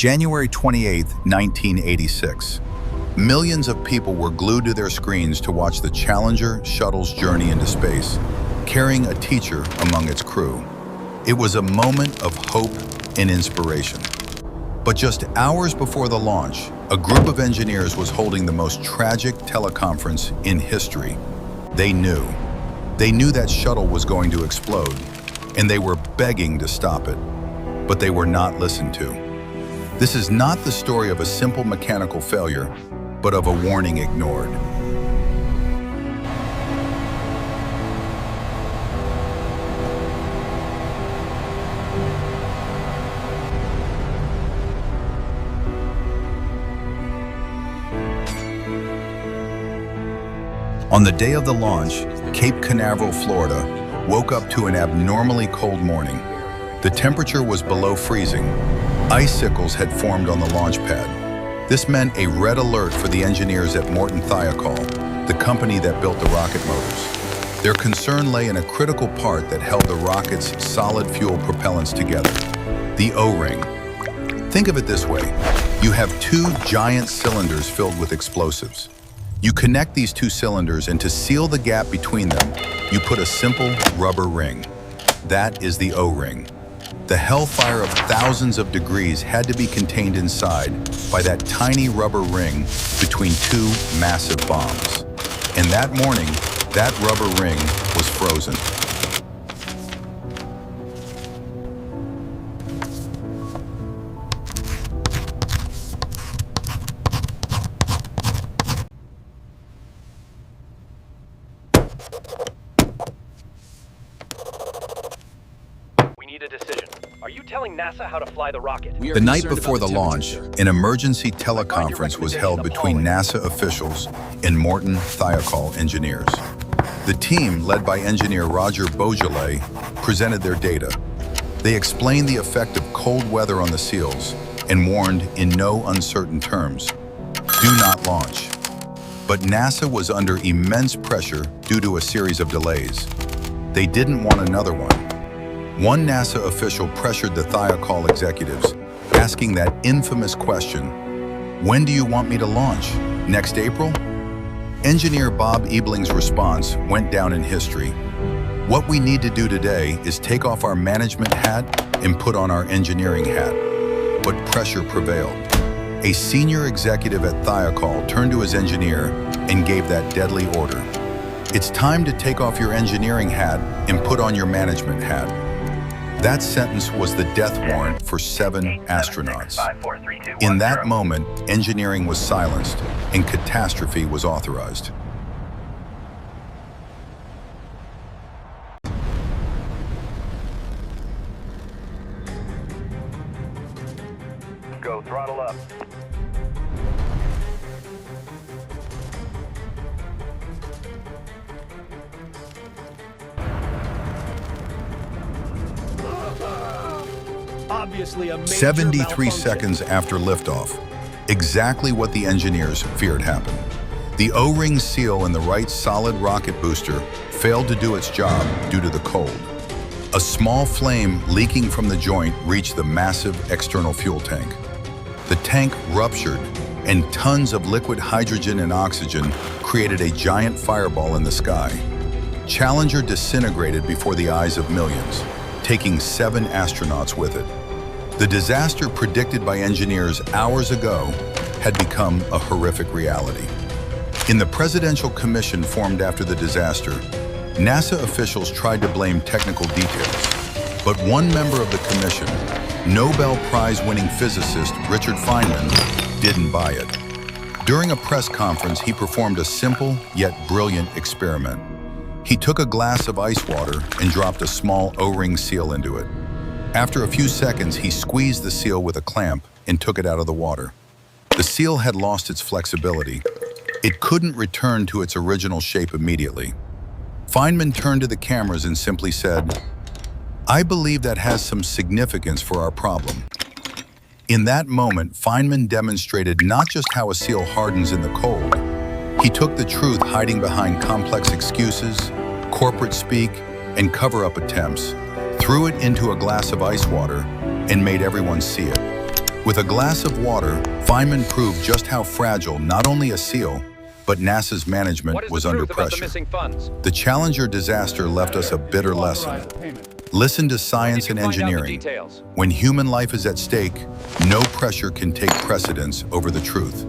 January 28, 1986. Millions of people were glued to their screens to watch the Challenger shuttle's journey into space, carrying a teacher among its crew. It was a moment of hope and inspiration. But just hours before the launch, a group of engineers was holding the most tragic teleconference in history. They knew that shuttle was going to explode, and they were begging to stop it. But they were not listened to. This is not the story of a simple mechanical failure, but of a warning ignored. On the day of the launch, Cape Canaveral, Florida, woke up to an abnormally cold morning. The temperature was below freezing. Icicles had formed on the launch pad. This meant a red alert for the engineers at Morton Thiokol, the company that built the rocket motors. Their concern lay in a critical part that held the rocket's solid fuel propellants together, the O-ring. Think of it this way. You have two giant cylinders filled with explosives. You connect these two cylinders, and to seal the gap between them, you put a simple rubber ring. That is the O-ring. The hellfire of thousands of degrees had to be contained inside by that tiny rubber ring between two massive bombs. And that morning, that rubber ring was frozen. A decision. Are you telling NASA how to fly the rocket? The night before the launch, an emergency teleconference was held between NASA officials and Morton Thiokol engineers. The team, led by engineer Roger Beaujolais, presented their data. They explained the effect of cold weather on the seals and warned in no uncertain terms, do not launch. But NASA was under immense pressure due to a series of delays. They didn't want another one. One NASA official pressured the Thiokol executives, asking that infamous question, "When do you want me to launch? Next April?" Engineer Bob Ebling's response went down in history. "What we need to do today is take off our management hat and put on our engineering hat." But pressure prevailed. A senior executive at Thiokol turned to his engineer and gave that deadly order. "It's time to take off your engineering hat and put on your management hat." That sentence was the death warrant for 7 astronauts. In that moment, engineering was silenced and catastrophe was authorized. Go throttle up. Obviously a major 73 malfunction. seconds after liftoff, exactly what the engineers feared happened. The O-ring seal in the right solid rocket booster failed to do its job due to the cold. A small flame leaking from the joint reached the massive external fuel tank. The tank ruptured, and tons of liquid hydrogen and oxygen created a giant fireball in the sky. Challenger disintegrated before the eyes of millions, taking 7 astronauts with it. The disaster predicted by engineers hours ago had become a horrific reality. In the presidential commission formed after the disaster, NASA officials tried to blame technical details. But one member of the commission, Nobel Prize-winning physicist Richard Feynman, didn't buy it. During a press conference, he performed a simple yet brilliant experiment. He took a glass of ice water and dropped a small O-ring seal into it. After a few seconds, he squeezed the seal with a clamp and took it out of the water. The seal had lost its flexibility. It couldn't return to its original shape immediately. Feynman turned to the cameras and simply said, "I believe that has some significance for our problem." In that moment, Feynman demonstrated not just how a seal hardens in the cold. He took the truth hiding behind complex excuses, corporate speak, and cover-up attempts, threw it into a glass of ice water, and made everyone see it. With a glass of water, Feynman proved just how fragile not only a seal, but NASA's management What is was the under truth about the pressure. missing funds? The Challenger disaster left us a bitter lesson. Listen to science and Did you find out the engineering. details? When human life is at stake, no pressure can take precedence over the truth.